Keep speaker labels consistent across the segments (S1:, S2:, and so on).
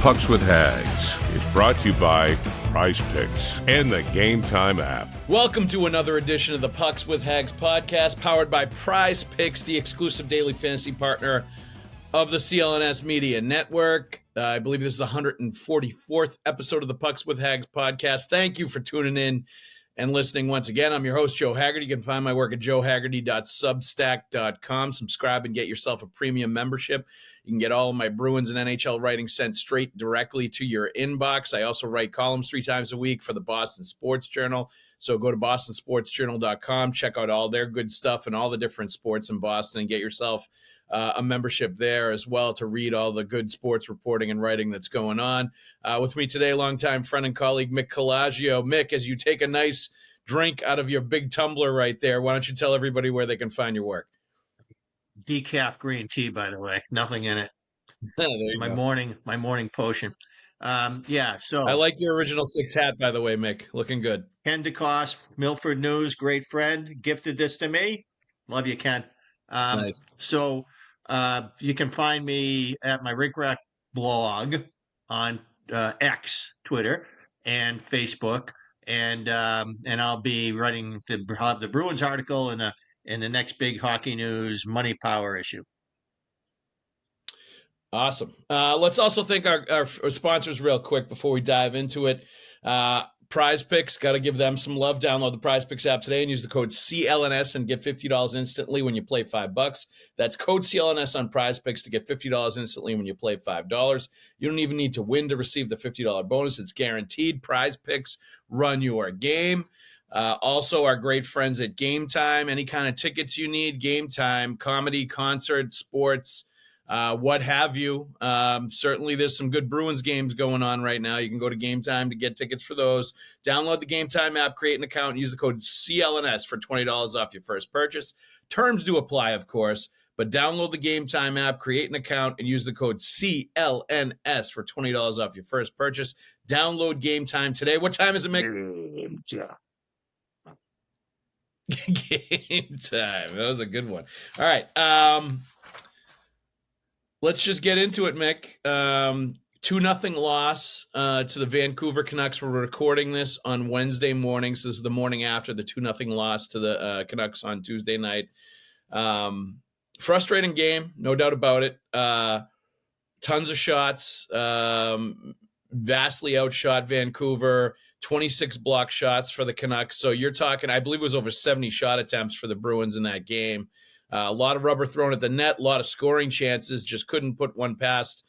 S1: Pucks with Haggs is brought to you by PrizePicks and the Game Time app.
S2: Welcome to another edition of the Pucks with Haggs podcast, powered by PrizePicks, the exclusive daily fantasy partner of the CLNS Media Network. I believe this is the 144th episode of the Pucks with Haggs podcast. Thank you for tuning in and listening once again. I'm your host, Joe Haggerty. You can find my work at joehaggerty.substack.com. Subscribe and get yourself a premium membership. You can get all of my Bruins and NHL writing sent straight directly to your inbox. I also write columns 3 times a week for the Boston Sports Journal. So go to bostonsportsjournal.com, check out all their good stuff and all the different sports in Boston, and get yourself a membership there as well to read all the good sports reporting and writing that's going on. With me today, longtime friend and colleague, Mick Colageo. Mick, as you take a nice drink out of your big tumbler right there, why don't you tell everybody where they can find your work?
S3: Decaf green tea, by the way, nothing in it. My morning potion. So
S2: I like your original 6 hat, by the way, Mick. Looking good.
S3: Ken DeCoste, Milford News, great friend, gifted this to me. Love you, Ken.
S2: Nice.
S3: So you can find me at my Rink Rack blog on X, Twitter, and Facebook, and I'll be writing the Bruins article in the next big hockey news Money Power issue.
S2: Awesome. Let's also thank our sponsors real quick before we dive into it. PrizePicks, got to give them some love. Download the PrizePicks app today and use the code CLNS and get $50 instantly when you play $5. That's code CLNS on PrizePicks to get $50 instantly when you play $5. You don't even need to win to receive the $50 bonus. It's guaranteed. PrizePicks, run your game. Also, our great friends at Game Time. Any kind of tickets you need, Game Time, comedy, concert, sports, what have you. Certainly there's some good Bruins games going on right now. You can go to Game Time to get tickets for those. Download the Game Time app, create an account, and use the code CLNS for $20 off your first purchase. Terms do apply, of course, but download the Game Time app, create an account, and use the code CLNS for $20 off your first purchase. Download Game Time today. What time is it, Mick? Game Time. That was a good one. All right. Let's just get into it, Mick. 2-0 loss to the Vancouver Canucks. We're recording this on Wednesday morning, so this is the morning after the 2-0 loss to the Canucks on Tuesday night. Frustrating game, no doubt about it. Tons of shots, vastly outshot Vancouver, 26 block shots for the Canucks. So you're talking, I believe it was over 70 shot attempts for the Bruins in that game. A lot of rubber thrown at the net, a lot of scoring chances, just couldn't put one past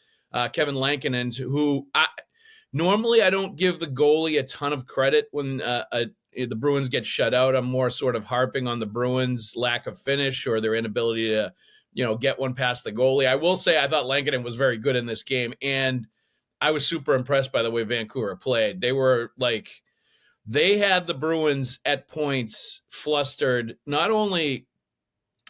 S2: Kevin Lankinen, who normally I don't give the goalie a ton of credit when the Bruins get shut out. I'm more sort of harping on the Bruins' lack of finish or their inability to, get one past the goalie. I will say I thought Lankinen was very good in this game, and I was super impressed by the way Vancouver played. They had the Bruins at points flustered, not only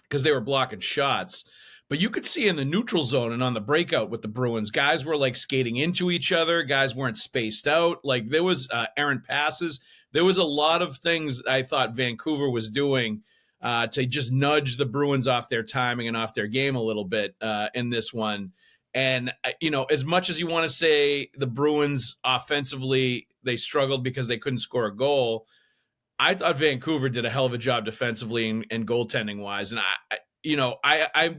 S2: because they were blocking shots, but you could see in the neutral zone and on the breakout with the Bruins, guys were skating into each other. Guys weren't spaced out. There was errant passes. There was a lot of things I thought Vancouver was doing to just nudge the Bruins off their timing and off their game a little bit in this one. And, as much as you want to say the Bruins offensively, they struggled because they couldn't score a goal, I thought Vancouver did a hell of a job defensively and goaltending wise. And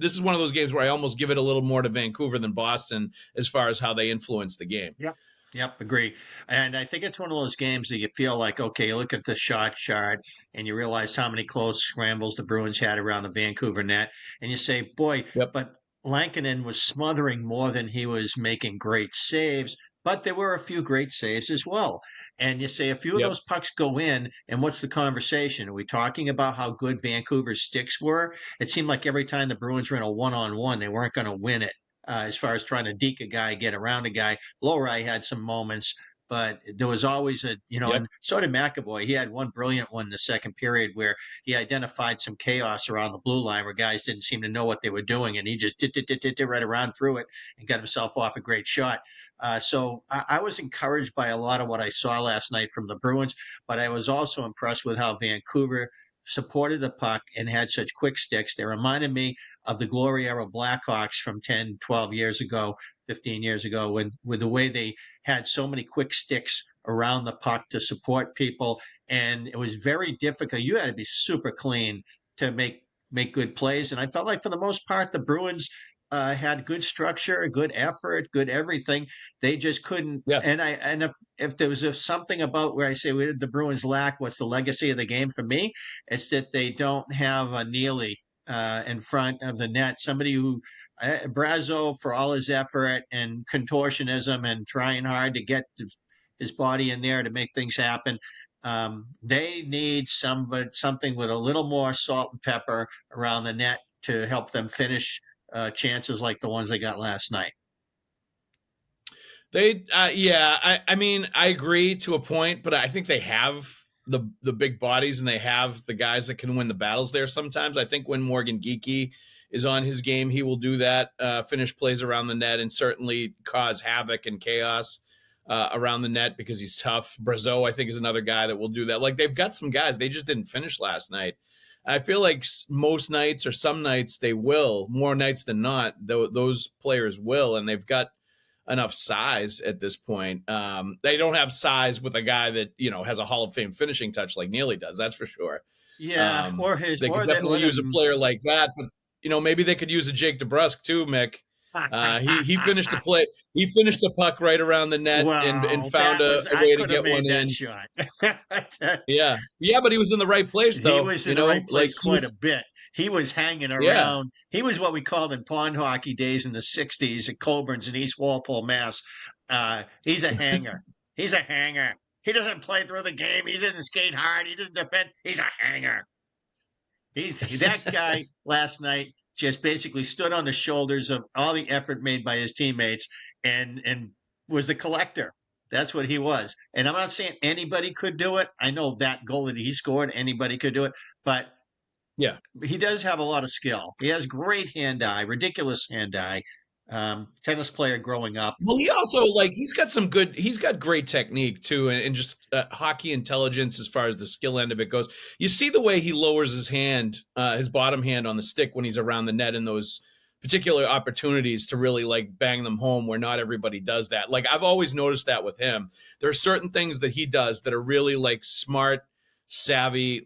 S2: this is one of those games where I almost give it a little more to Vancouver than Boston as far as how they influenced the game.
S3: Yep, agree. And I think it's one of those games that you feel like, okay, you look at the shot chart and you realize how many close scrambles the Bruins had around the Vancouver net. And you say, boy, but Lankinen was smothering more than he was making great saves. But there were a few great saves as well. And you say a few of those pucks go in, and what's the conversation? Are we talking about how good Vancouver's sticks were? It seemed like every time the Bruins were in a one-on-one, they weren't going to win it as far as trying to deke a guy, get around a guy. Lowry had some moments, but there was always and so did McAvoy. He had one brilliant one in the second period where he identified some chaos around the blue line where guys didn't seem to know what they were doing, and he just did right around through it and got himself off a great shot. So I was encouraged by a lot of what I saw last night from the Bruins, but I was also impressed with how Vancouver supported the puck and had such quick sticks. They reminded me of the glory era Blackhawks from 10, 12 years ago, 15 years ago, when with the way they had so many quick sticks around the puck to support people. And it was very difficult. You had to be super clean to make good plays. And I felt like for the most part, the Bruins had good structure, good effort, good everything. They just couldn't.
S2: Yeah.
S3: And if there was something about where I say where did the Bruins lack, what's the legacy of the game for me? It's that they don't have a Neely in front of the net, somebody who Brazo, for all his effort and contortionism and trying hard to get his body in there to make things happen. They need something with a little more salt and pepper around the net to help them finish chances like the ones they got last night.
S2: I mean, I agree to a point, but I think they have the big bodies and they have the guys that can win the battles there sometimes. I think when Morgan Geekie is on his game, he will do that, finish plays around the net and certainly cause havoc and chaos around the net because he's tough. Brazo, I think, is another guy that will do that. Like, they've got some guys. They just didn't finish last night. I feel like most nights or some nights they will, more nights than not, those players will, and they've got enough size at this point. They don't have size with a guy that, has a Hall of Fame finishing touch like Neely does, that's for sure.
S3: Yeah,
S2: they could definitely use a player like that, but maybe they could use a Jake DeBrusk too, Mick. He finished a play. He finished a puck right around the net and found a way to get one in.
S3: Shot.
S2: yeah, but he was in the right place though.
S3: He was in the right place quite a bit. He was hanging around. Yeah. He was what we called in pond hockey days in the '60s at Coburn's in East Walpole, Mass. He's a hanger. He's a hanger. He doesn't play through the game. He doesn't skate hard. He doesn't defend. He's a hanger. He's that guy last night. Just basically stood on the shoulders of all the effort made by his teammates and was the collector. That's what he was. And I'm not saying anybody could do it. I know that goal that he scored, anybody could do it. But
S2: yeah,
S3: he does have a lot of skill. He has great hand-eye, ridiculous hand-eye. Tennis player growing up.
S2: Well, he also he's got great technique too, and just hockey intelligence as far as the skill end of it goes. You see the way he lowers his hand, his bottom hand on the stick when he's around the net in those particular opportunities to really bang them home where not everybody does that. I've always noticed that with him. There are certain things that he does that are really smart, savvy,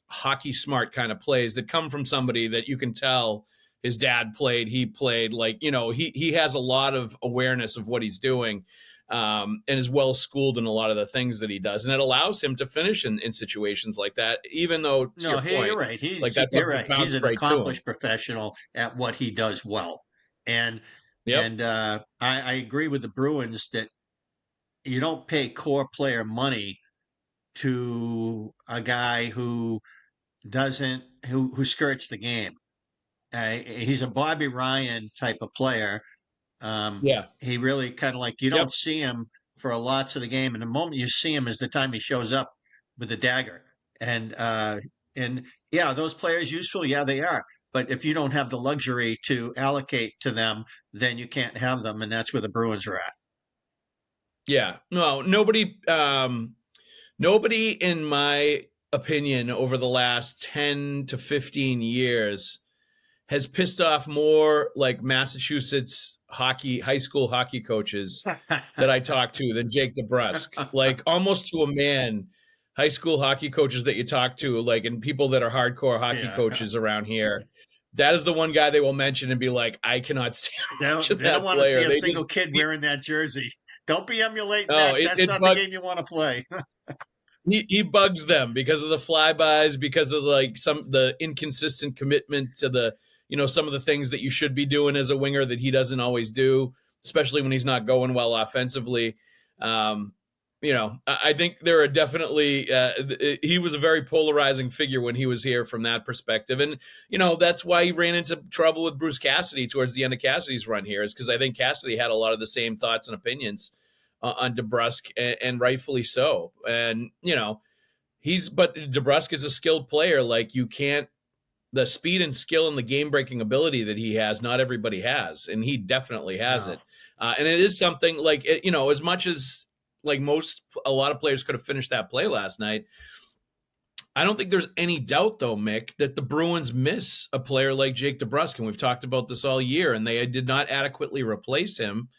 S2: hockey smart kind of plays that come from somebody that you can tell his dad played, he played, he has a lot of awareness of what he's doing and is well schooled in a lot of the things that he does. And it allows him to finish in situations like that, even though
S3: you're right. You're right. He's an accomplished professional at what he does well. And I agree with the Bruins that you don't pay core player money to a guy who skirts the game. He's a Bobby Ryan type of player. He really kind of you don't see him for lots of the game. And the moment you see him is the time he shows up with the dagger. And those players useful. Yeah, they are. But if you don't have the luxury to allocate to them, then you can't have them. And that's where the Bruins are at.
S2: Yeah, no, nobody in my opinion over the last 10 to 15 years has pissed off more Massachusetts high school hockey coaches that I talk to than Jake DeBrusk. Almost to a man, high school hockey coaches that you talk to, and people that are hardcore hockey coaches around here. That is the one guy they will mention and be like, I cannot stand
S3: they don't want to see a single kid wearing that jersey. Don't be emulating that. That's not the game you want to play.
S2: He bugs them because of the flybys, because of the inconsistent commitment to the some of the things that you should be doing as a winger that he doesn't always do, especially when he's not going well offensively. I think there are definitely he was a very polarizing figure when he was here from that perspective. And, that's why he ran into trouble with Bruce Cassidy towards the end of Cassidy's run here, is because I think Cassidy had a lot of the same thoughts and opinions on DeBrusk, and rightfully so. And, but DeBrusk is a skilled player. You can't, the speed and skill and the game-breaking ability that he has, not everybody has, and he definitely has it. And it is something as much as a lot of players could have finished that play last night. I don't think there's any doubt, though, Mick, that the Bruins miss a player like Jake DeBrusk, and we've talked about this all year, and they did not adequately replace him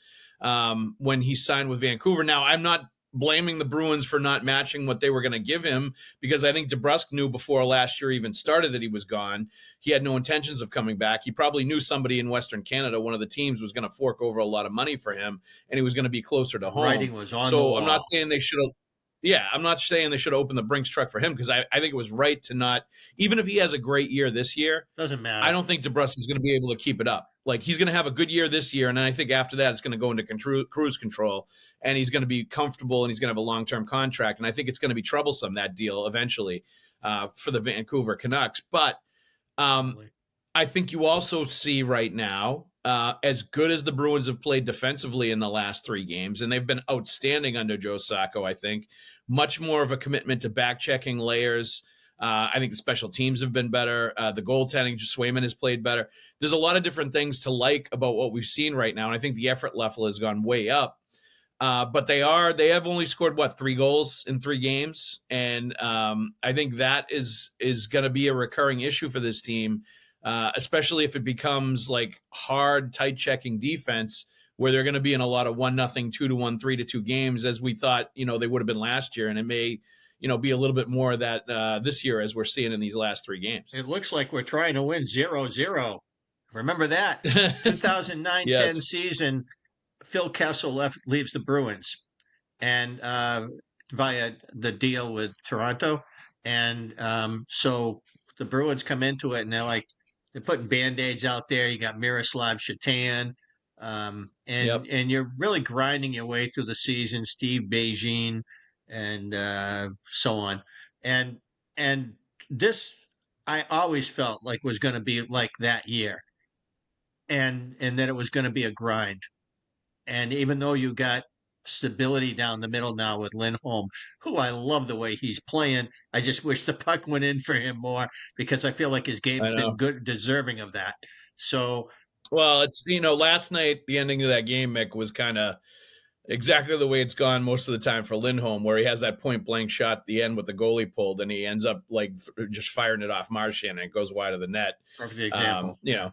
S2: when he signed with Vancouver. Now, I'm not blaming the Bruins for not matching what they were going to give him, because I think DeBrusk knew before last year even started that he was gone. He had no intentions of coming back. He probably knew somebody in Western Canada, one of the teams, was going to fork over a lot of money for him, and he was going to be closer to home.
S3: Writing was on the
S2: So
S3: wall.
S2: I'm not saying they should have. Yeah, I'm not saying they should open the Brinks truck for him, because I think it was right to not, even if he has a great year this year,
S3: doesn't matter.
S2: I don't think DeBrusk is going to be able to keep it up. Like, he's going to have a good year this year, and then I think after that it's going to go into cruise control, and he's going to be comfortable, and he's going to have a long-term contract, and I think it's going to be troublesome, that deal, eventually, for the Vancouver Canucks. But I think you also see right now, as good as the Bruins have played defensively in the last 3 games, and they've been outstanding under Joe Sacco, I think, much more of a commitment to back-checking layers. I think the special teams have been better. The goaltending, Swayman has played better. There's a lot of different things to like about what we've seen right now, and I think the effort level has gone way up. But they have only scored, 3 goals in 3 games, and I think that is going to be a recurring issue for this team, especially if it becomes like hard, tight-checking defense, where they're going to be in a lot of 1-0, 2-1, 3-2 games, as we thought, they would have been last year. And it may, be a little bit more of that this year, as we're seeing in these last 3 games.
S3: It looks like we're trying to win 0-0. Remember that 2009-10
S2: Yes.
S3: season, Phil Kessel leaves the Bruins, and via the deal with Toronto. And so the Bruins come into it, and they're putting Band-Aids out there. You got Miroslav Shatan, and you're really grinding your way through the season, Steve Beijing, and so on. And this, I always felt like was going to be like that year, and that it was going to be a grind. And even though you got stability down the middle now with Lindholm, who I love the way he's playing, I just wish the puck went in for him more, because I feel like his game's been good, deserving of that. So,
S2: well, it's, last night, the ending of that game, Mick, was kind of exactly the way it's gone most of the time for Lindholm, where he has that point blank shot at the end with the goalie pulled, and he ends up just firing it off Marchand, and it goes wide of the net.
S3: Perfect example.
S2: Yeah.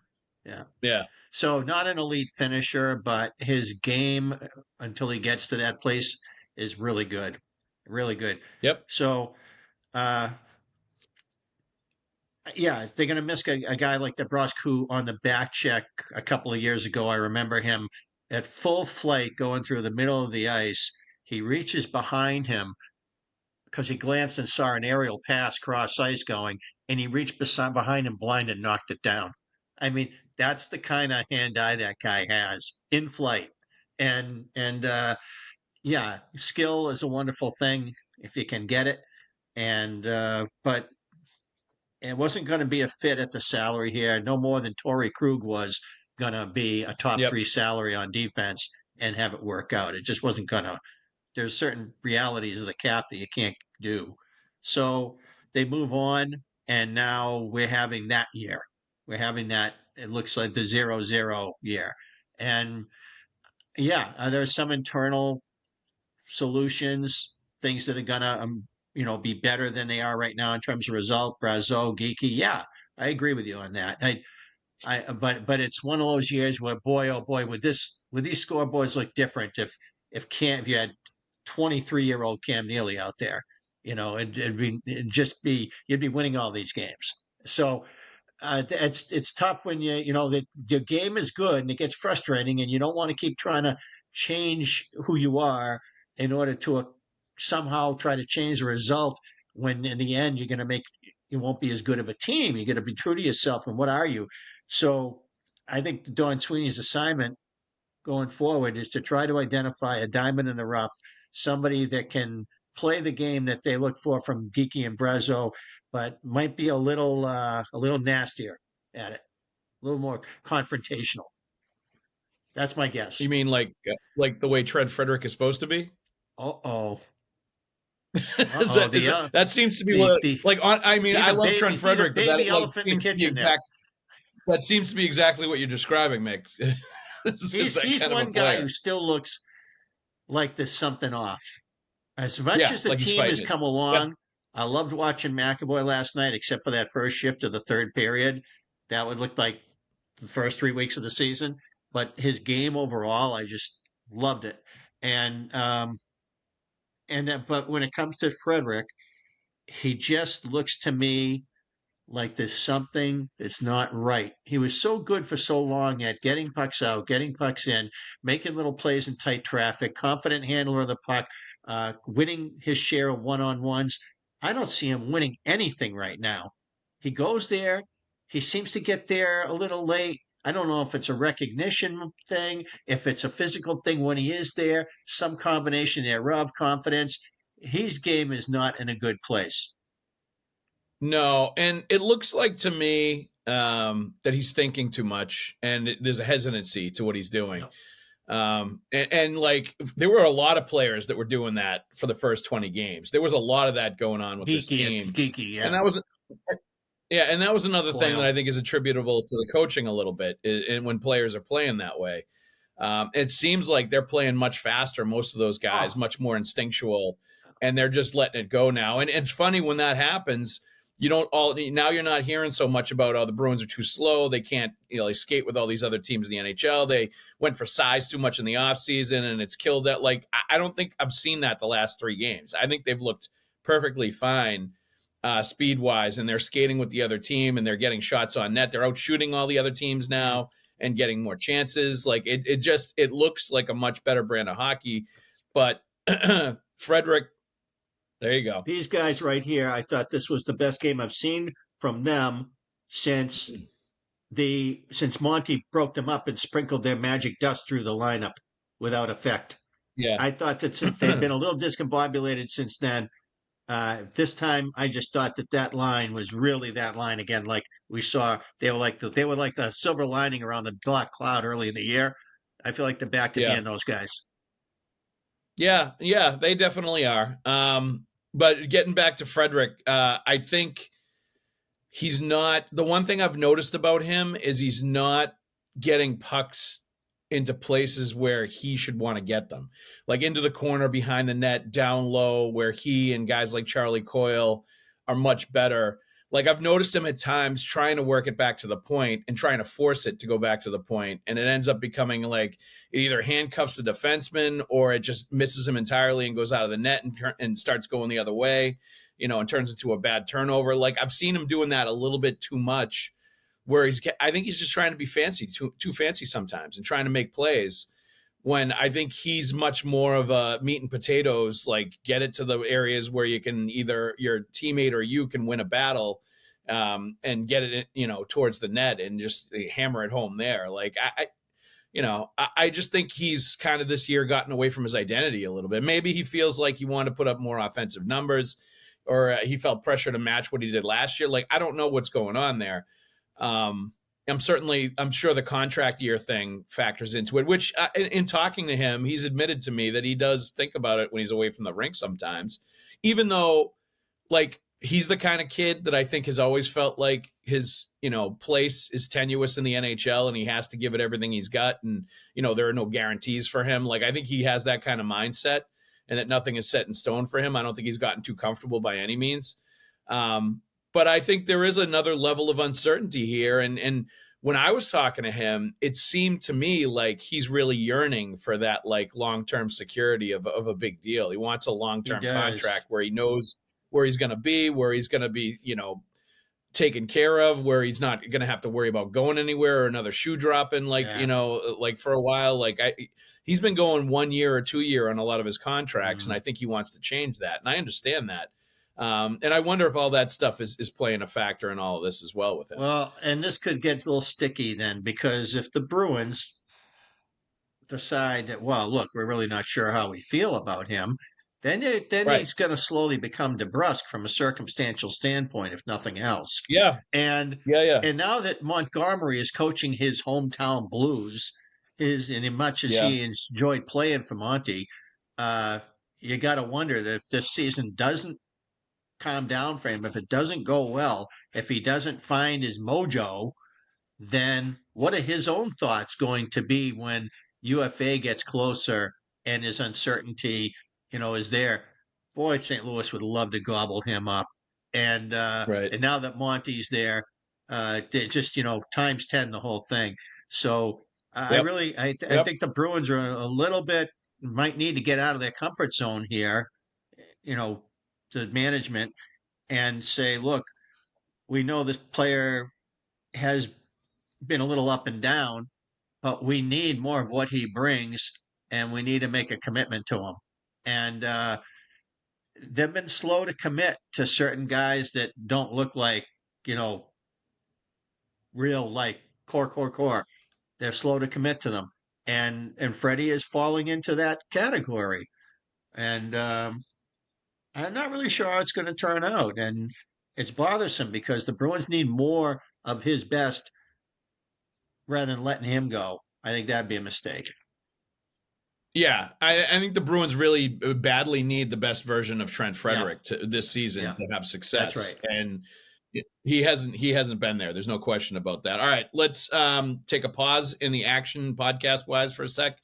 S3: So not an elite finisher, but his game, until he gets to that place, is really good. Really good.
S2: Yep.
S3: So, they're going to miss a guy like DeBrusk, who on the back check a couple of years ago, I remember him at full flight going through the middle of the ice. He reaches behind him because he glanced and saw an aerial pass cross ice going, and he reached behind him blind and knocked it down. I mean, that's the kind of hand-eye that guy has in flight. And skill is a wonderful thing if you can get it. And but it wasn't going to be a fit at the salary here, no more than Torrey Krug was going to be a top 3 salary on defense and have it work out. It just wasn't going to. There's certain realities of the cap that you can't do. So they move on, and now we're having that year. We're having that, it looks like the 0-0 year. And there's some internal solutions, things that are going to, be better than they are right now in terms of result. Brazeau, Geeky. Yeah, I agree with you on that. But it's one of those years where, boy, oh boy, would these scoreboards look different if you had 23-year-old Cam Neely out there, you'd be winning all these games. So it's tough when the game is good and it gets frustrating, and you don't want to keep trying to change who you are in order to somehow try to change the result, when in the end you won't be as good of a team. You got to be true to yourself, and what are you? So I think Don Sweeney's assignment going forward is to try to identify a diamond in the rough, somebody that can play the game that they look for from Geeky and Brazeau, but might be a little nastier at it, a little more confrontational. That's my guess.
S2: You mean like the way Trent Frederick is supposed to be? That seems to be I love Trent Frederick, but that seems to be exactly what you're describing, Mick.
S3: He's one guy who still looks like there's something off. As much as the team has come along, I loved watching McAvoy last night, except for that first shift of the third period. That would look like the first 3 weeks of the season. But his game overall, I just loved it. And but when it comes to Frederick, he just looks to me like there's something that's not right. He was so good for so long at getting pucks out, getting pucks in, making little plays in tight traffic, confident handler of the puck, winning his share of one-on-ones. I don't see him winning anything right now. He goes there. He seems to get there a little late. I don't know if it's a recognition thing, if it's a physical thing when he is there, some combination thereof, confidence. His game is not in a good place.
S2: No, and it looks like to me that he's thinking too much, and there's a hesitancy to what he's doing.
S3: Yep.
S2: And like there were a lot of players that were doing that for the first 20 games. There was a lot of that going on with this team.
S3: Geeky, yeah.
S2: And that was another thing that I think is attributable to the coaching a little bit, and when players are playing that way. It seems like they're playing much faster, most of those guys, much more instinctual, and they're just letting it go now. And it's funny when that happens. You're not hearing so much about, the Bruins are too slow. They can't, they skate with all these other teams in the NHL. They went for size too much in the offseason, and it's killed that. Like, I don't think I've seen that the last 3 games. I think they've looked perfectly fine speed-wise, and they're skating with the other team, and they're getting shots on net. They're out shooting all the other teams now and getting more chances. Like, it looks like a much better brand of hockey. But Frederick, there you go.
S3: These guys right here, I thought this was the best game I've seen from them since Monty broke them up and sprinkled their magic dust through the lineup without effect.
S2: Yeah.
S3: I thought that since they've been a little discombobulated since then, this time I just thought that line was really that line again. Like we saw, they were like the silver lining around the black cloud early in the year. I feel like they're back to being those guys.
S2: Yeah, they definitely are. But getting back to Frederick, I think he's not. The one thing I've noticed about him is he's not getting pucks into places where he should want to get them, like into the corner, behind the net, down low, where he and guys like Charlie Coyle are much better. Like I've noticed him at times trying to work it back to the point and trying to force it to go back to the point, and it ends up becoming like it either handcuffs the defenseman or it just misses him entirely and goes out of the net and starts going the other way, and turns into a bad turnover. Like I've seen him doing that a little bit too much, where I think he's just trying to be fancy, too fancy sometimes, and trying to make plays. When I think he's much more of a meat and potatoes, like get it to the areas where you can either your teammate or you can win a battle, and get it, towards the net and just hammer it home there. Like I just think he's kind of this year gotten away from his identity a little bit.Maybe he feels like he wanted to put up more offensive numbers, or he felt pressure to match what he did last year. Like I don't know what's going on there. I'm sure the contract year thing factors into it, which in talking to him, he's admitted to me that he does think about it when he's away from the rink sometimes, even though like he's the kind of kid that I think has always felt like his, place is tenuous in the NHL and he has to give it everything he's got. And, there are no guarantees for him. Like, I think he has that kind of mindset and that nothing is set in stone for him. I don't think he's gotten too comfortable by any means. But I think there is another level of uncertainty here. And when I was talking to him, it seemed to me like he's really yearning for that like long-term security of a big deal. He wants a long-term contract where he knows where he's going to be, taken care of, where he's not going to have to worry about going anywhere or another shoe dropping, like for a while. He's been going 1 year or 2 year on a lot of his contracts, and I think he wants to change that. And I understand that. And I wonder if all that stuff is playing a factor in all of this as well with him.
S3: Well, and this could get a little sticky then, because if the Bruins decide that, well, look, we're really not sure how we feel about him, then he's going to slowly become DeBrusk from a circumstantial standpoint, if nothing else.
S2: Yeah.
S3: And now that Montgomery is coaching his hometown Blues, and as much as he enjoyed playing for Monty, you got to wonder that if this season doesn't calm down for him, if it doesn't go well, if he doesn't find his mojo, then what are his own thoughts going to be when UFA gets closer and his uncertainty, is there? boy, St. Louis would love to gobble him up.
S2: Right.
S3: And now that Monty's there, they just times 10 the whole thing. So
S2: Yep.
S3: I
S2: Yep.
S3: think the Bruins are a little bit might need to get out of their comfort zone here. You know, the management and say, look, we know this player has been a little up and down, but we need more of what he brings, and we need to make a commitment to him. And they've been slow to commit to certain guys that don't look like, you know, real like core. They're slow to commit to them, and Freddie is falling into that category. And I'm not really sure how it's going to turn out, and it's bothersome because the Bruins need more of his best rather than letting him go. I think that'd be a mistake.
S2: Yeah, I think the Bruins really badly need the best version of Trent
S3: Yeah,
S2: Frederick this season
S3: yeah,
S2: to have
S3: that's
S2: success,
S3: right.
S2: and he hasn't been there. There's no question about that. All right, let's take a pause in the action podcast wise for a sec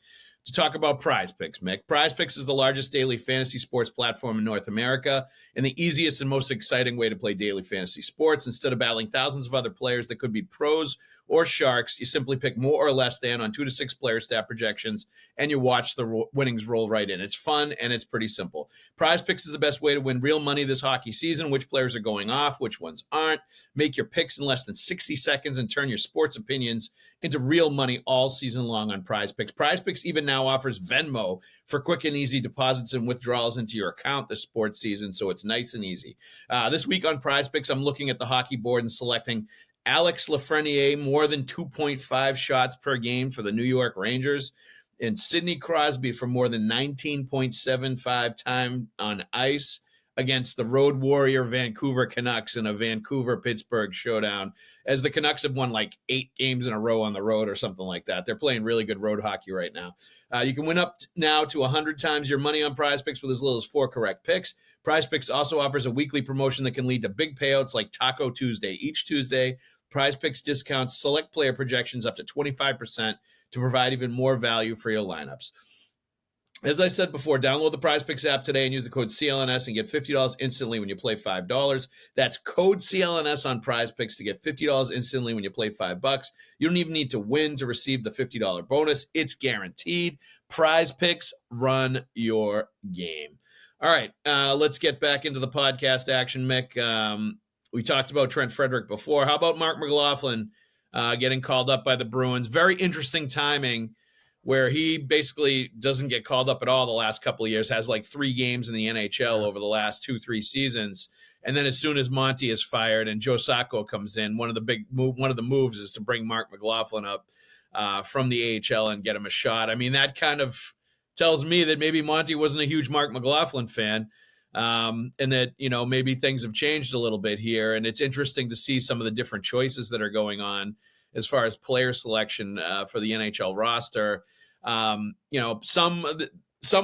S2: to talk about PrizePicks. Mick, PrizePicks is the largest daily fantasy sports platform in North America and the easiest and most exciting way to play daily fantasy sports. Instead of battling thousands of other players that could be pros or sharks, you simply pick more or less than on 2 to 6 player stat projections, and you watch the winnings roll right in. It's fun and it's pretty simple. PrizePicks is the best way to win real money this hockey season. Which players are going off, which ones aren't. Make your picks in less than 60 seconds and turn your sports opinions into real money all season long on PrizePicks. PrizePicks even now offers Venmo for quick and easy deposits and withdrawals into your account this sports season, so it's nice and easy. This week on PrizePicks, I'm looking at the hockey board and selecting Alex Lafreniere, more than 2.5 shots per game for the New York Rangers, and Sidney Crosby for more than 19.75 time on ice against the road warrior Vancouver Canucks in a Vancouver-Pittsburgh showdown, as the Canucks have won like 8 games in a row on the road or something like that. They're playing really good road hockey right now. You can win up now to 100 times your money on PrizePicks with as little as 4 correct picks. PrizePicks also offers a weekly promotion that can lead to big payouts like Taco Tuesday. Each Tuesday, PrizePicks discounts select player projections up to 25% to provide even more value for your lineups. As I said before, download the PrizePicks app today and use the code CLNS and get $50 instantly when you play $5. That's code CLNS on PrizePicks to get $50 instantly when you play $5. You don't even need to win to receive the $50 bonus. It's guaranteed. PrizePicks, run your game. All right, let's get back into the podcast action, Mick. We talked about Trent Frederick before. How about Mark McLaughlin getting called up by the Bruins? Very interesting timing, where he basically doesn't get called up at all the last couple of years, has like 3 games in the NHL over the last 2-3 seasons. And then as soon as Monty is fired and Joe Sacco comes in, one of the moves is to bring Mark McLaughlin up from the AHL and get him a shot. I mean, that kind of tells me that maybe Monty wasn't a huge Mark McLaughlin fan. And that, maybe things have changed a little bit here. And it's interesting to see some of the different choices that are going on as far as player selection for the NHL roster. Some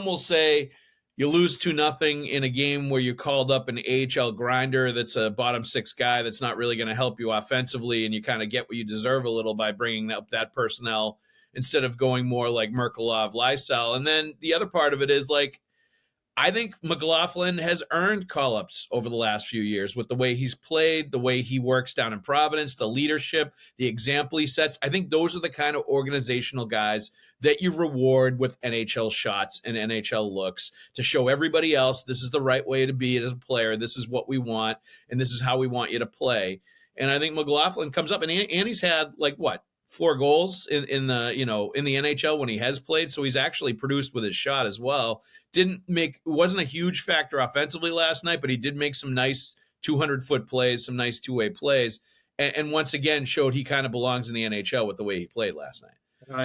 S2: will say you lose 2-0 in a game where you called up an AHL grinder that's a bottom 6 guy that's not really going to help you offensively, and you kind of get what you deserve a little by bringing up that personnel instead of going more like Merkulov, Lysell. And then the other part of it is, like, I think McLaughlin has earned call-ups over the last few years with the way he's played, the way he works down in Providence, the leadership, the example he sets. I think those are the kind of organizational guys that you reward with NHL shots and NHL looks to show everybody else this is the right way to be as a player. This is what we want, and this is how we want you to play. And I think McLaughlin comes up, and he's had 4 goals in the NHL when he has played. So he's actually produced with his shot as well. Wasn't a huge factor offensively last night, but he did make some nice 200-foot plays, some nice two-way plays, and once again showed he kind of belongs in the NHL with the way he played last night.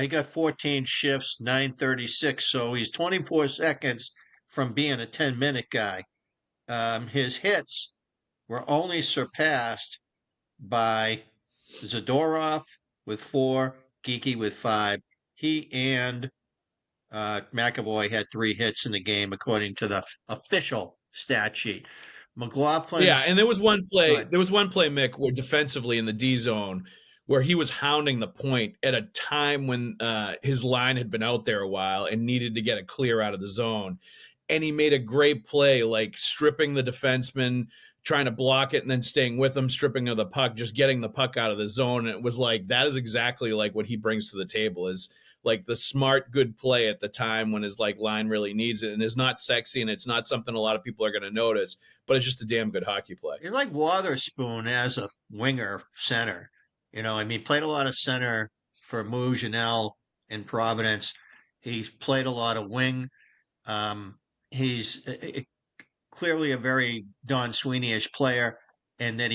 S3: He got 14 shifts, 9:36, so he's 24 seconds from being a 10-minute guy. His hits were only surpassed by Zadorov with 4, Geeky with 5. He and McAvoy had 3 hits in the game, according to the official stat sheet. McLaughlin's
S2: Yeah, and there was one play, Mick, where defensively in the D zone, where he was hounding the point at a time when his line had been out there a while and needed to get it clear out of the zone. and he made a great play, like stripping the defenseman, trying to block it and then staying with him, stripping of the puck, just getting the puck out of the zone. And it was like, that is exactly like what he brings to the table, is like the smart, good play at the time when his like line really needs it, and is not sexy, and it's not something a lot of people are going to notice, but it's just a damn good hockey play.
S3: You're like Wotherspoon as a winger center. Played a lot of center for Mou Janelle in Providence. He's played a lot of wing. He's clearly a very Don Sweeney-ish player, and that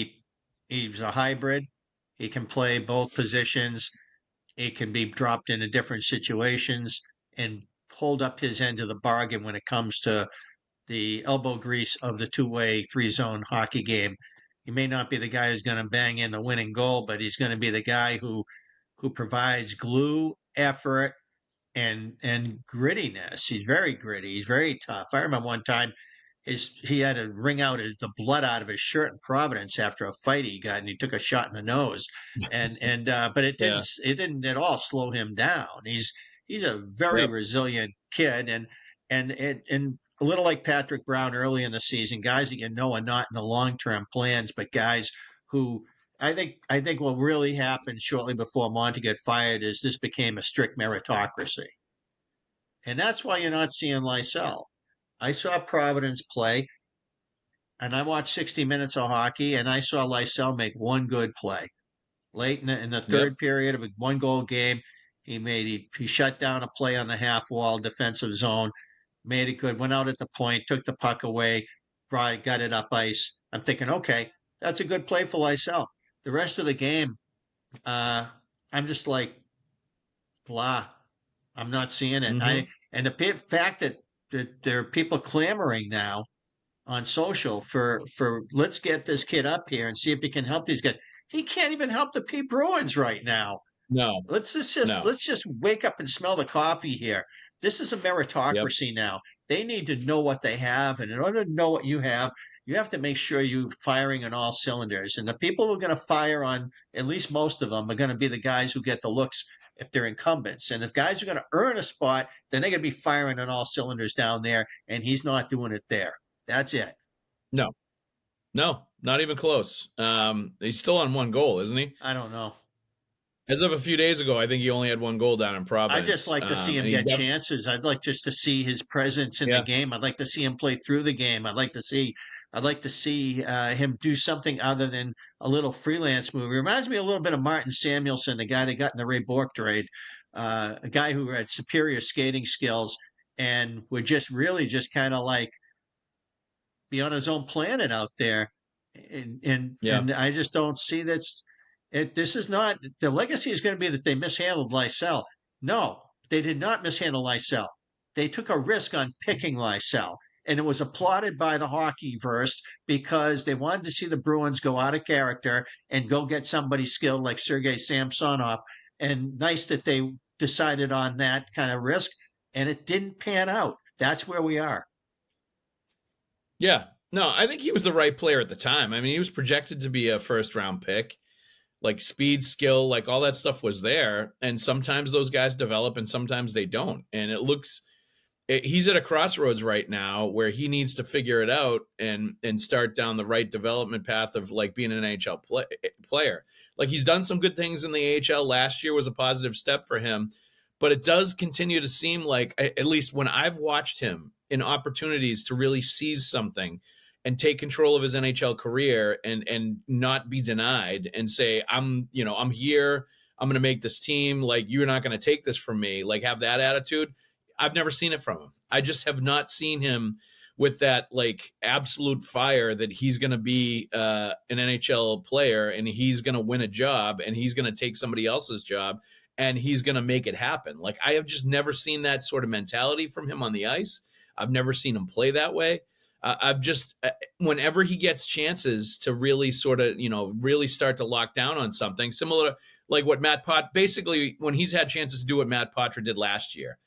S3: he's a hybrid. He can play both positions. He can be dropped into different situations and hold up his end of the bargain when it comes to the elbow grease of the two-way, three-zone hockey game. He may not be the guy who's going to bang in the winning goal, but he's going to be the guy who provides glue, effort, and grittiness. He's very gritty. He's very tough. I remember one time he had to wring out the blood out of his shirt in Providence after a fight he got, and he took a shot in the nose. But it didn't at all slow him down. He's a very resilient kid, and a little like Patrick Brown early in the season, guys that are not in the long-term plans, but guys who I think what really happened shortly before Monty got fired is this became a strict meritocracy. And that's why you're not seeing Lysell. I saw Providence play, and I watched 60 minutes of hockey, and I saw Lysell make one good play. Late in the third period of a one-goal game, he shut down a play on the half-wall defensive zone, made it good, went out at the point, took the puck away, got it up ice. I'm thinking, okay, that's a good play for Lysell. The rest of the game, I'm just like, blah. I'm not seeing it.
S2: Mm-hmm.
S3: And the fact that there are people clamoring now on social for let's get this kid up here and see if he can help these guys. He can't even help the Bruins right now.
S2: No.
S3: Let's just wake up and smell the coffee here. This is a meritocracy now. They need to know what they have, and in order to know what you have to make sure you're firing on all cylinders. And the people who are going to fire on at least most of them are going to be the guys who get the looks if they're incumbents. And if guys are going to earn a spot, then they're going to be firing on all cylinders down there, and he's not doing it there. That's it.
S2: No, not even close. He's still on one goal, isn't he?
S3: I don't know.
S2: As of a few days ago, I think he only had one goal down in Providence.
S3: I'd just like to see him get chances. I'd like just to see his presence in the game. I'd like to see him play through the game. I'd like to see him do something other than a little freelance movie. It reminds me a little bit of Martin Samuelsson, the guy that got in the Ray Bourque trade, a guy who had superior skating skills and would just really just kind of like be on his own planet out there. And I just don't see this. This is not, the legacy is going to be that they mishandled Lysell. No, they did not mishandle Lysell. They took a risk on picking Lysell, and it was applauded by the hockeyverse because they wanted to see the Bruins go out of character and go get somebody skilled like Sergei Samsonov. And nice that they decided on that kind of risk, and it didn't pan out. That's where we are.
S2: Yeah. No, I think he was the right player at the time. I mean, he was projected to be a first-round pick. Like speed, skill, like all that stuff was there. And sometimes those guys develop and sometimes they don't. And he's at a crossroads right now where he needs to figure it out and start down the right development path of like being an NHL player. Like he's done some good things in the AHL. Last year was a positive step for him, but it does continue to seem like, at least when I've watched him in opportunities to really seize something and take control of his NHL career and not be denied and say, I'm here, I'm going to make this team. Like, you're not going to take this from me. Like, have that attitude. I've never seen it from him. I just have not seen him with that like absolute fire that he's going to be an NHL player and he's going to win a job and he's going to take somebody else's job and he's going to make it happen. Like, I have just never seen that sort of mentality from him on the ice. I've never seen him play that way. I've just, whenever he gets chances to really sort of, really start to lock down on something similar to like what Matt Pot, basically when he's had chances to do what Matt Poitras did last year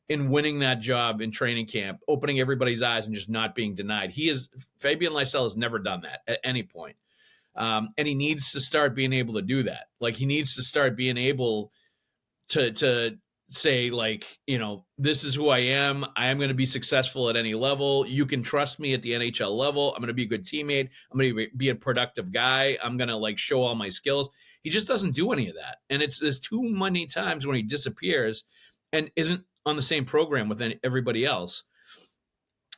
S2: in winning that job in training camp, opening everybody's eyes and just not being denied. Fabian Lysell has never done that at any point. And he needs to start being able to do that. Like he needs to start being able to say like, this is who I am. I am going to be successful at any level. You can trust me at the NHL level. I'm going to be a good teammate. I'm going to be a productive guy. I'm going to like show all my skills. He just doesn't do any of that. And there's too many times when he disappears and isn't on the same program with everybody else.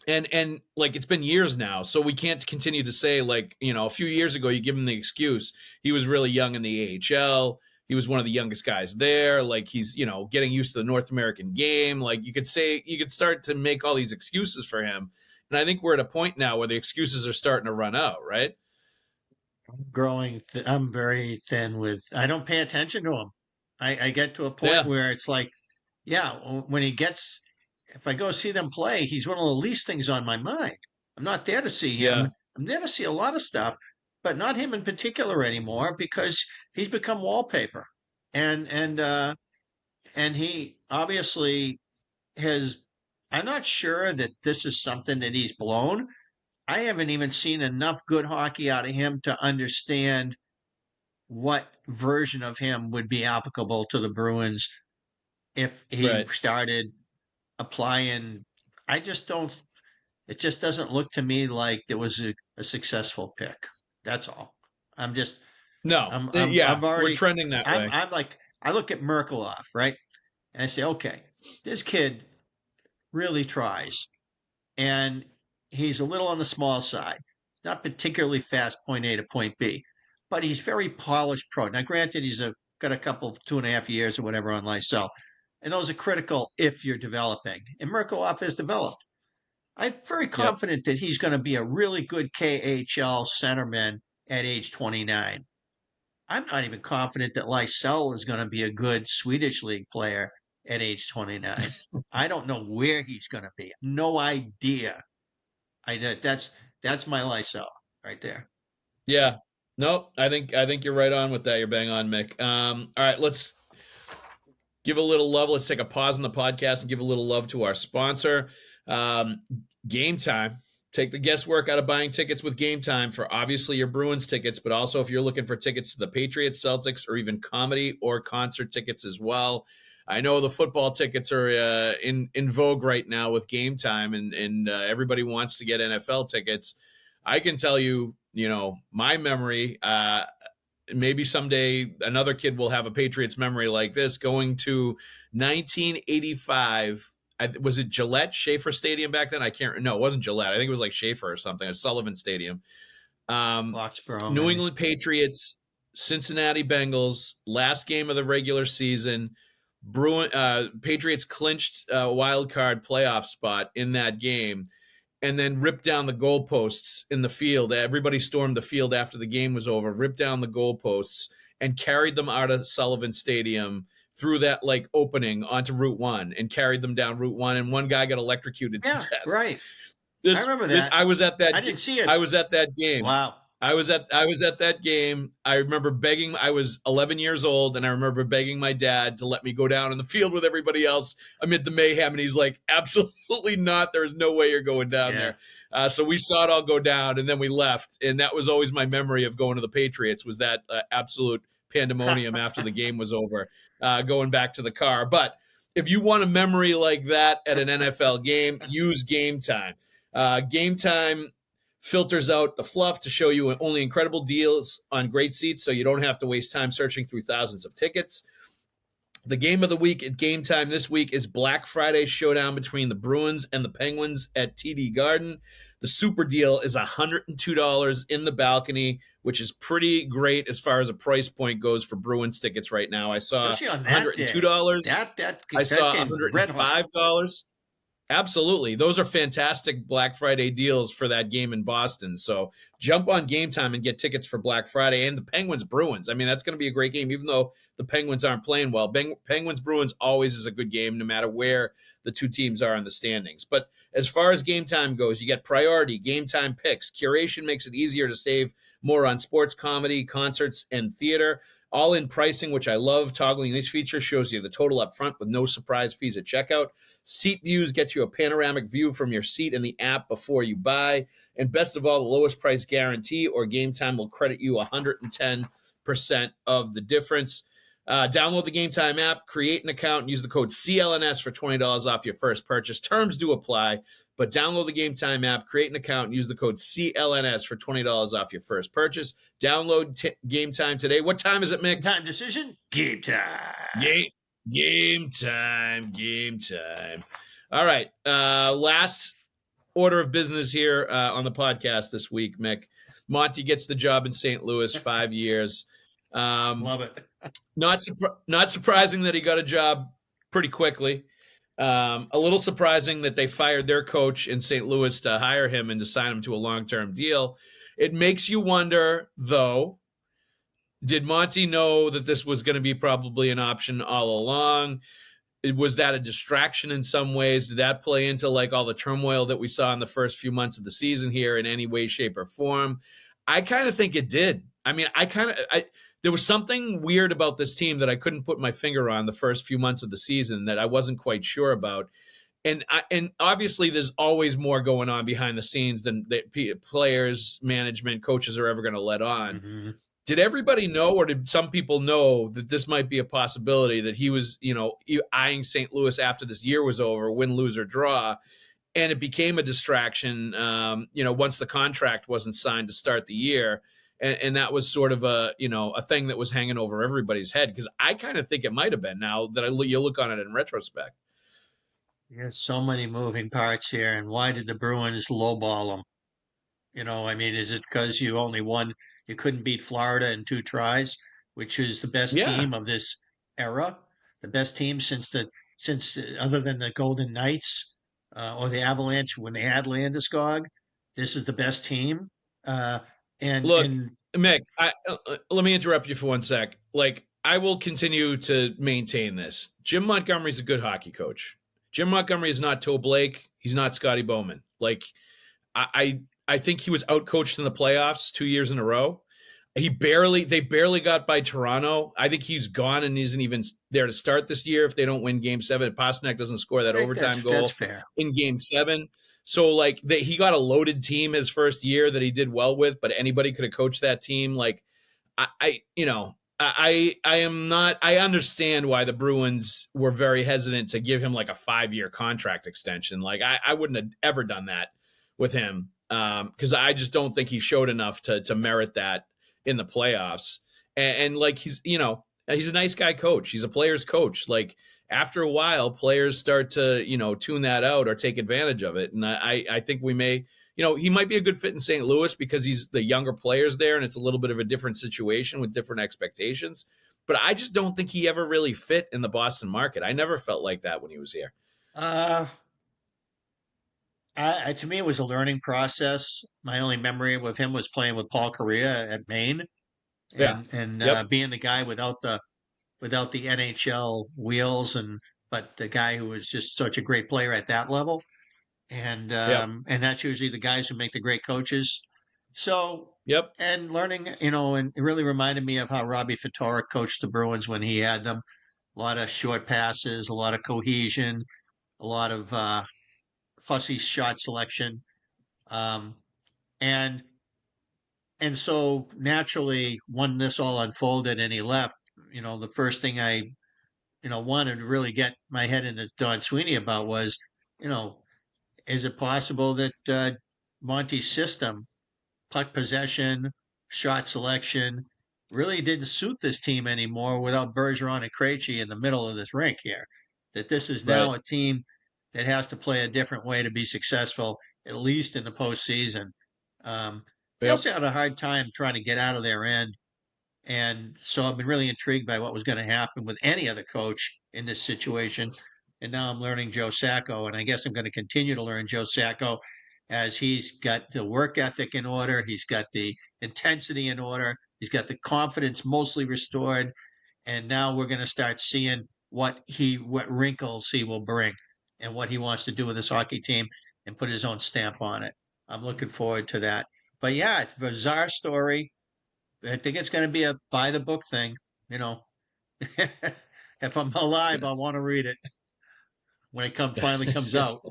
S2: And like, it's been years now, so we can't continue to say like, a few years ago, you give him the excuse. He was really young in the AHL. He was one of the youngest guys there. Like, he's, getting used to the North American game. Like, you could start to make all these excuses for him. And I think we're at a point now where the excuses are starting to run out, right?
S3: I'm very thin I don't pay attention to him. I get to a point where it's like, yeah, if I go see them play, he's one of the least things on my mind. I'm not there to see him.
S2: Yeah.
S3: I'm there to see a lot of stuff, but not him in particular anymore because he's become wallpaper. And he obviously has. I'm not sure that this is something that he's blown. I haven't even seen enough good hockey out of him to understand what version of him would be applicable to the Bruins if he started applying. I just don't. It just doesn't look to me like there was a successful pick. That's all. I'm just.
S2: No. I've already, we're trending that way.
S3: I'm like, I look at Merkelov, right? And I say, okay, this kid really tries. And he's a little on the small side. Not particularly fast, point A to point B. But he's very polished pro. Now, granted, he's got a couple, 2.5 years or whatever on Lysell. And those are critical if you're developing. And Merkelov has developed. I'm very confident that he's going to be a really good KHL centerman at age 29. I'm not even confident that Lysell is going to be a good Swedish league player at age 29. I don't know where he's going to be. No idea. That's my Lysell right there.
S2: Yeah. Nope. I think you're right on with that. You're bang on, Mick. All right, let's give a little love. Let's take a pause in the podcast and give a little love to our sponsor, Game Time. Take the guesswork out of buying tickets with Game Time for obviously your Bruins tickets, but also if you're looking for tickets to the Patriots, Celtics, or even comedy or concert tickets as well. I know the football tickets are in vogue right now with Game Time, and everybody wants to get NFL tickets. I can tell you, my memory, maybe someday another kid will have a Patriots memory like this, going to 1985. Was it Gillette Schaefer Stadium back then? No, it wasn't Gillette. I think it was like Schaefer or something, Sullivan Stadium.
S3: Foxborough,
S2: New England Patriots, Cincinnati Bengals, last game of the regular season. Patriots clinched a wild card playoff spot in that game and then ripped down the goalposts in the field. Everybody stormed the field after the game was over, ripped down the goalposts and carried them out of Sullivan Stadium through that like opening onto Route 1 and carried them down Route 1. And one guy got electrocuted to death.
S3: Right. I remember that.
S2: I was at that.
S3: I didn't see it.
S2: I was at that game.
S3: Wow.
S2: I was at that game. I remember begging. I was 11 years old, and I remember begging my dad to let me go down in the field with everybody else amid the mayhem. And he's like, "Absolutely not. There is no way you're going down there." So we saw it all go down, and then we left. And that was always my memory of going to the Patriots, was that absolute pandemonium after the game was over, going back to the car. But if you want a memory like that at an NFL game, use Game Time. Game Time filters out the fluff to show you only incredible deals on great seats, so you don't have to waste time searching through thousands of tickets. The game of the week at Game Time this week is Black Friday showdown between the Bruins and the Penguins at TD Garden. The super deal is $102 in the balcony, which is pretty great as far as a price point goes for Bruins tickets right now. I saw $102. I saw $105. Absolutely. Those are fantastic Black Friday deals for that game in Boston. So jump on Game Time and get tickets for Black Friday and the Penguins-Bruins. I mean, that's going to be a great game, even though the Penguins aren't playing well. Penguins-Bruins always is a good game, no matter where the two teams are in the standings. But as far as Game Time goes, you get priority, Game Time picks. Curation makes it easier to save more on sports, comedy, concerts, and theater. All-in pricing, which I love. Toggling this feature shows you the total up front with no surprise fees at checkout. Seat views get you a panoramic view from your seat in the app before you buy. And best of all, the lowest price guarantee or Game Time will credit you 110% of the difference. Download the Game Time app, create an account, and use the code CLNS for $20 off your first purchase. Terms do apply, but download the Game Time app, create an account, and use the code CLNS for $20 off your first purchase. Download Game Time today. What time is it, Mick?
S3: Time decision? Game time.
S2: Game time. All right. Last order of business here on the podcast this week, Mick. Monty gets the job in St. Louis, 5 years.
S3: Love it.
S2: Not surprising that he got a job pretty quickly. A little surprising that they fired their coach in St. Louis to hire him and to sign him to a long-term deal. It makes you wonder, though, did Monty know that this was going to be probably an option all along? Was that a distraction in some ways? Did that play into like all the turmoil that we saw in the first few months of the season here in any way, shape, or form? I kind of think it did. I mean, there was something weird about this team that I couldn't put my finger on the first few months of the season that I wasn't quite sure about. And obviously there's always more going on behind the scenes than players, management, coaches are ever going to let on. Mm-hmm. Did everybody know, or did some people know that this might be a possibility, that he was, eyeing St. Louis after this year was over, win, lose, or draw, and it became a distraction, once the contract wasn't signed to start the year, and that was sort of a thing that was hanging over everybody's head, because I kind of think it might have been, now that you look on it in retrospect.
S3: There's so many moving parts here, and why did the Bruins lowball them? Is it because you only won? You couldn't beat Florida in 2 tries, which is the best team of this era, the best team since other than the Golden Knights or the Avalanche when they had Landeskog. This is the best team.
S2: Mick, let me interrupt you for 1 sec. I will continue to maintain this. Jim Montgomery's a good hockey coach. Jim Montgomery is not Toe Blake. He's not Scotty Bowman. I think he was outcoached in the playoffs 2 years in a row. They barely got by Toronto. I think he's gone and isn't even there to start this year if they don't win Game 7. Pasternak doesn't score that overtime goal in Game 7. So he got a loaded team his first year that he did well with, but anybody could have coached that team. I understand why the Bruins were very hesitant to give him a 5-year contract extension. I wouldn't have ever done that with him. Because I just don't think he showed enough to merit that in the playoffs. And he's a nice guy coach. He's a player's coach. After a while, players start to, tune that out or take advantage of it. And I think we may, he might be a good fit in St. Louis because he's the younger players there and it's a little bit of a different situation with different expectations. But I just don't think he ever really fit in the Boston market. I never felt like that when he was here.
S3: To me, it was a learning process. My only memory of him was playing with Paul Kariya at Maine, and being the guy without the NHL wheels, but the guy who was just such a great player at that level, and that's usually the guys who make the great coaches. So and learning, and it really reminded me of how Robbie Ftorek coached the Bruins when he had them. A lot of short passes, a lot of cohesion, a lot of fussy shot selection. And so naturally when this all unfolded and he left, the first thing I, wanted to really get my head into Don Sweeney about was, is it possible that Monty's system, puck possession, shot selection, really didn't suit this team anymore without Bergeron and Krejci in the middle of this rink here? That this is now a team that has to play a different way to be successful, at least in the postseason. They also had a hard time trying to get out of their end. And so I've been really intrigued by what was going to happen with any other coach in this situation. And now I'm learning Joe Sacco, and I guess I'm going to continue to learn Joe Sacco as he's got the work ethic in order. He's got the intensity in order. He's got the confidence mostly restored. And now we're going to start seeing what wrinkles he will bring and what he wants to do with this hockey team and put his own stamp on it. I'm looking forward to that. But yeah, it's a bizarre story. I think it's going to be a by the book thing. If I'm alive, I want to read it when it finally comes out.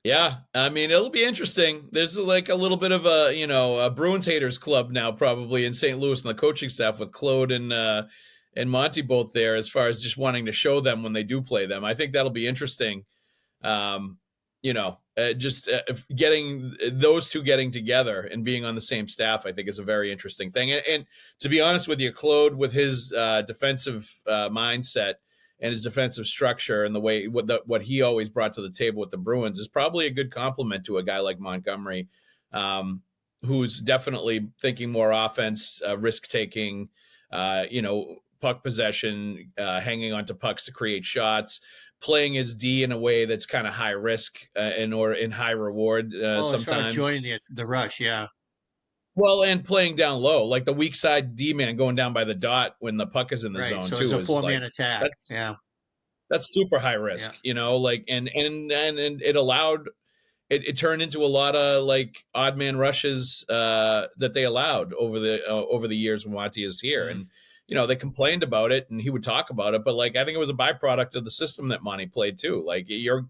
S2: Yeah, I mean, it'll be interesting. There's like a little bit of a Bruins haters club now, probably in St. Louis and the coaching staff with Claude and Monty both there, as far as just wanting to show them when they do play them. I think that'll be interesting. Getting those two getting together and being on the same staff, I think, is a very interesting thing. And to be honest with you, Claude, with his defensive mindset and his defensive structure and the way what he always brought to the table with the Bruins is probably a good compliment to a guy like Montgomery, who's definitely thinking more offense, risk taking, puck possession, hanging onto pucks to create shots, playing his D in a way that's kind of high risk or in high reward sometimes.
S3: As far as joining the rush, yeah.
S2: Well, and playing down low, like the weak side D man going down by the dot when the puck is in the zone
S3: so
S2: too.
S3: It's a 4-man attack.
S2: That's super high risk, and it allowed it turned into a lot of like odd man rushes that they allowed over the years when Monty is here.
S3: Mm-hmm.
S2: And they complained about it and he would talk about it, but like I think it was a byproduct of the system that Monty played too. Like you're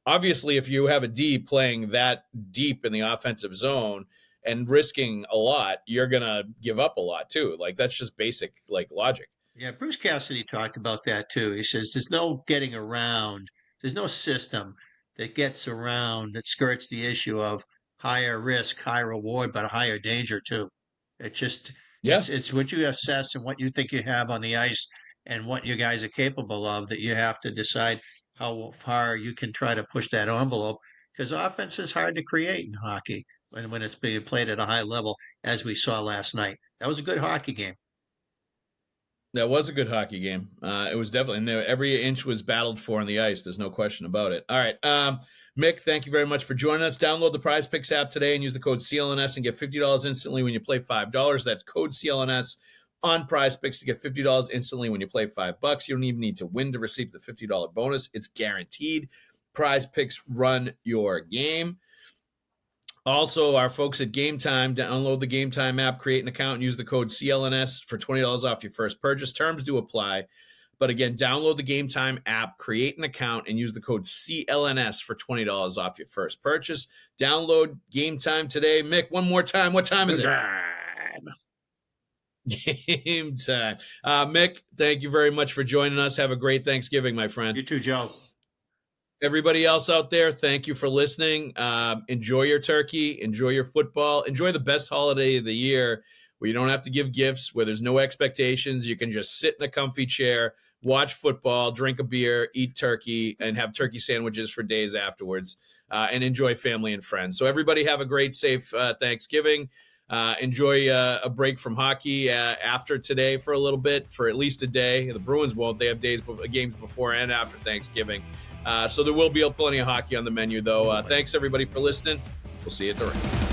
S2: obviously, if you have a D playing that deep in the offensive zone and risking a lot, you're gonna give up a lot too. Like that's just basic like logic.
S3: Yeah, Bruce Cassidy talked about that too. He says there's no getting around. There's no system that gets around that skirts the issue of higher risk, high reward, but a higher danger too. It just it's what you assess and what you think you have on the ice and what you guys are capable of that you have to decide how far you can try to push that envelope, because offense is hard to create in hockey when it's being played at a high level, as we saw last night. That was a good hockey game.
S2: That was a good hockey game. It was definitely, and every inch was battled for on the ice. There's no question about it. All right. Mick, thank you very much for joining us. Download the PrizePicks app today and use the code CLNS and get $50 instantly when you play $5. That's code CLNS on PrizePicks to get $50 instantly when you play $5. You don't even need to win to receive the $50 bonus. It's guaranteed. PrizePicks, run your game. Also, our folks at Game Time, download the Game Time app, create an account, and use the code CLNS for $20 off your first purchase. Terms do apply. But again, download the Game Time app, create an account, and use the code CLNS for $20 off your first purchase. Download Game Time today. Mick, one more time. What time is it? Game Time. Mick, thank you very much for joining us. Have a great Thanksgiving, my friend.
S3: You too, Joe.
S2: Everybody else out there, thank you for listening. Enjoy your turkey. Enjoy your football. Enjoy the best holiday of the year where you don't have to give gifts, where there's no expectations. You can just sit in a comfy chair, watch football, drink a beer, eat turkey, and have turkey sandwiches for days afterwards, and enjoy family and friends. So everybody have a great, safe Thanksgiving. Enjoy a break from hockey after today for a little bit, for at least a day. The Bruins won't. They have games before and after Thanksgiving. So there will be plenty of hockey on the menu, though. Thanks, everybody, for listening. We'll see you at the rink.